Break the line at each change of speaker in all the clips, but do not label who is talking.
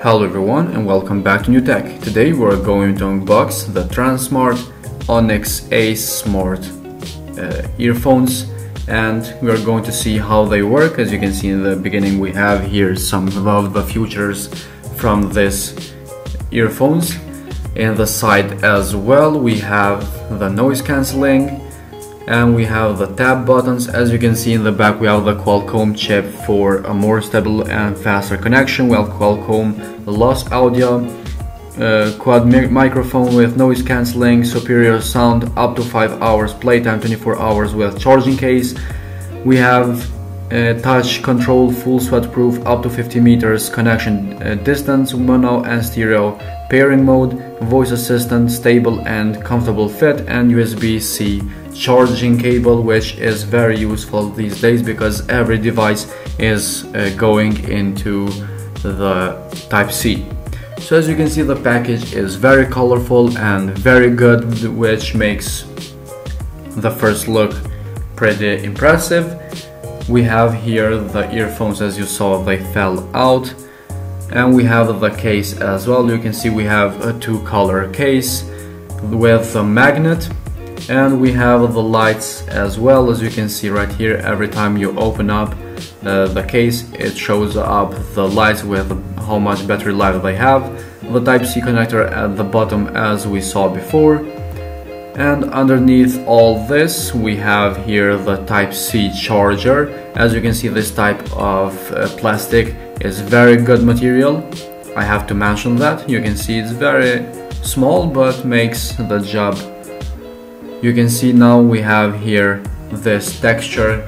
Hello everyone and welcome back to New Tech. Today we're going to unbox the Tronsmart Onyx Ace Smart earphones, and we're going to see how they work. As you can see in the beginning, we have here some of the features from this earphones. In the side as well we have the noise cancelling and we have the tab buttons. As you can see in the back, we have the Qualcomm chip for a more stable and faster connection. We have Qualcomm lost audio, quad microphone with noise cancelling, superior sound, up to 5 hours playtime, 24 hours with charging case. We have touch control, full sweat proof, up to 50 meters connection distance, mono and stereo pairing mode, voice assistant, stable and comfortable fit, and USB-C charging cable, which is very useful these days because every device is going into the Type-C. So as you can see, the package is very colorful and very good, which makes the first look pretty impressive. We have here the earphones. As you saw, they fell out, and we have the case as well. You can see we have a two-color case with a magnet, and we have the lights as well. As you can see right here, every time you open up the case, it shows up the lights with how much battery life they have. The Type-C connector at the bottom, as we saw before, and underneath all this we have here the Type-C charger. As you can see, this type of plastic is very good material. I have to mention that. You can see it's very small but makes the job. You can see now we have here this texture,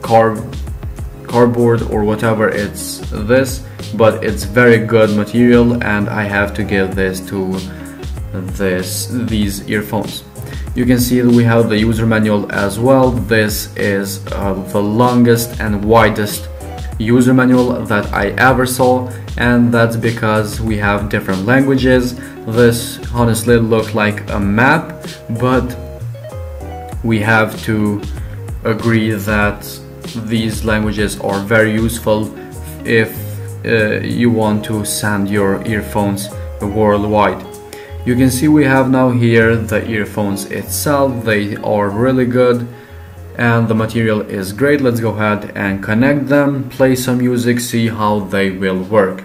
cardboard or whatever it's this, but it's very good material, and I have to give this to these earphones. You can see that we have the user manual as well. This is the longest and widest user manual that I ever saw, and that's because we have different languages. This honestly looked like a map, but we have to agree that these languages are very useful if you want to send your earphones worldwide. You can see we have now here the earphones itself. They are really good and the material is great. Let's go ahead and connect them, play some music, see how they will work.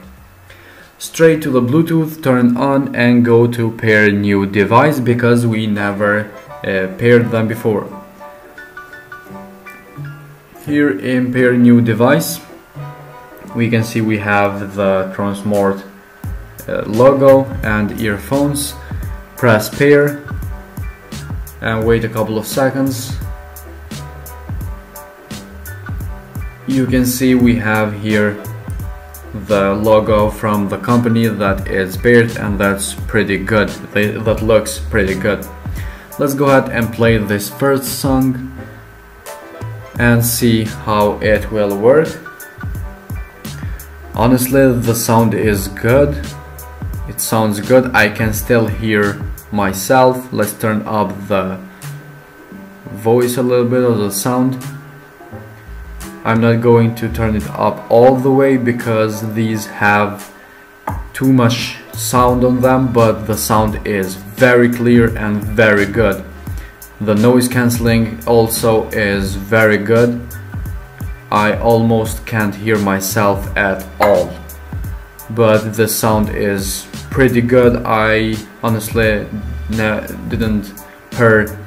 Straight to the Bluetooth, turn on and go to pair new device because we never paired them before. Here in pair new device, we can see we have the Tronsmart logo and earphones. Press pair and wait a couple of seconds. You can see we have here the logo from the company that is paired, and that's pretty good. That looks pretty good. Let's go ahead and play this first song and see how it will work. Honestly, the sound is good. It sounds good. I can still hear myself. Let's turn up the voice a little bit of the sound. I'm not going to turn it up all the way because these have too much sound on them, but the sound is very clear and very good. The noise cancelling also is very good. I almost can't hear myself at all, but the sound is pretty good. I honestly didn't hear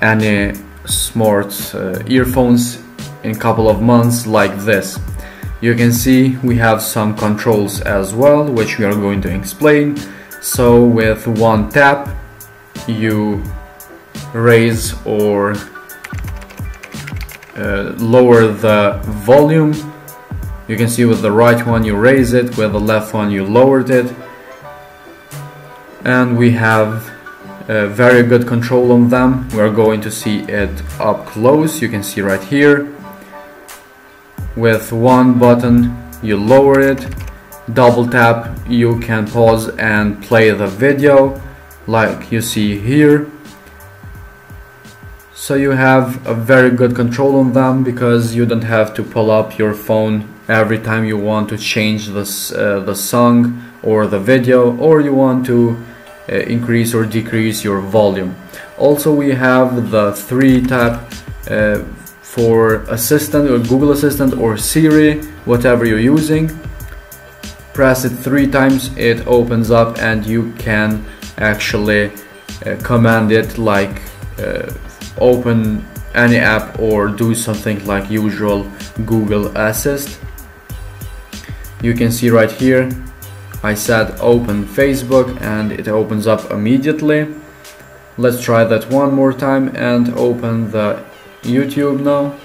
any smart earphones in a couple of months like this. You can see we have some controls as well, which we are going to explain. So with one tap you raise or lower the volume. You can see with the right one you raise it, with the left one you lowered it, and we have very good control on them. We are going to see it up close. You can see right here, with one button you lower it, double tap you can pause and play the video like you see here. So you have a very good control on them because you don't have to pull up your phone every time you want to change the song or the video, or you want to increase or decrease your volume. Also, we have the 3-tap for Assistant or Google Assistant or Siri, whatever you're using. Press it 3 times, it opens up, and you can actually command it like open any app or do something like usual Google Assist. You can see right here I said open Facebook and it opens up immediately. Let's try that one more time and open the YouTube now.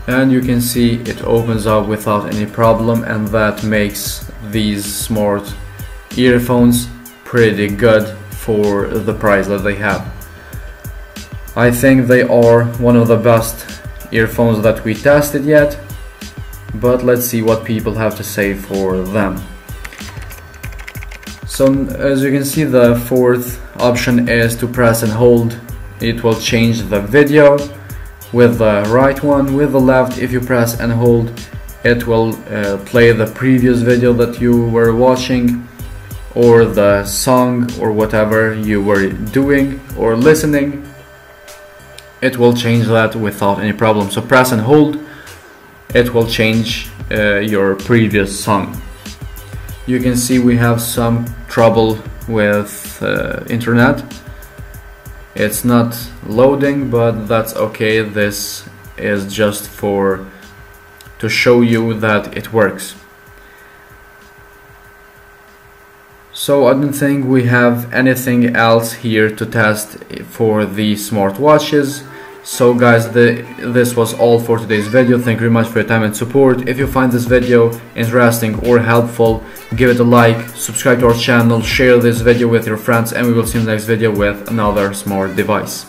And you can see it opens up without any problem, and that makes these smart earphones pretty good for the price that they have. I think they are one of the best earphones that we tested yet, but let's see what people have to say for them. So as you can see, the 4th option is to press and hold. It will change the video with the right one. With the left, if you press and hold, it will play the previous video that you were watching, or the song, or whatever you were doing or listening. It will change that without any problem. So press and hold, it will change your previous song. You can see we have some trouble with internet. It's not loading, but that's okay. This is just to show you that it works. So I don't think we have anything else here to test for the smartwatches. So guys, this was all for today's video. Thank you very much for your time and support. If you find this video interesting or helpful, give it a like, subscribe to our channel, share this video with your friends, and we will see you in the next video with another smart device.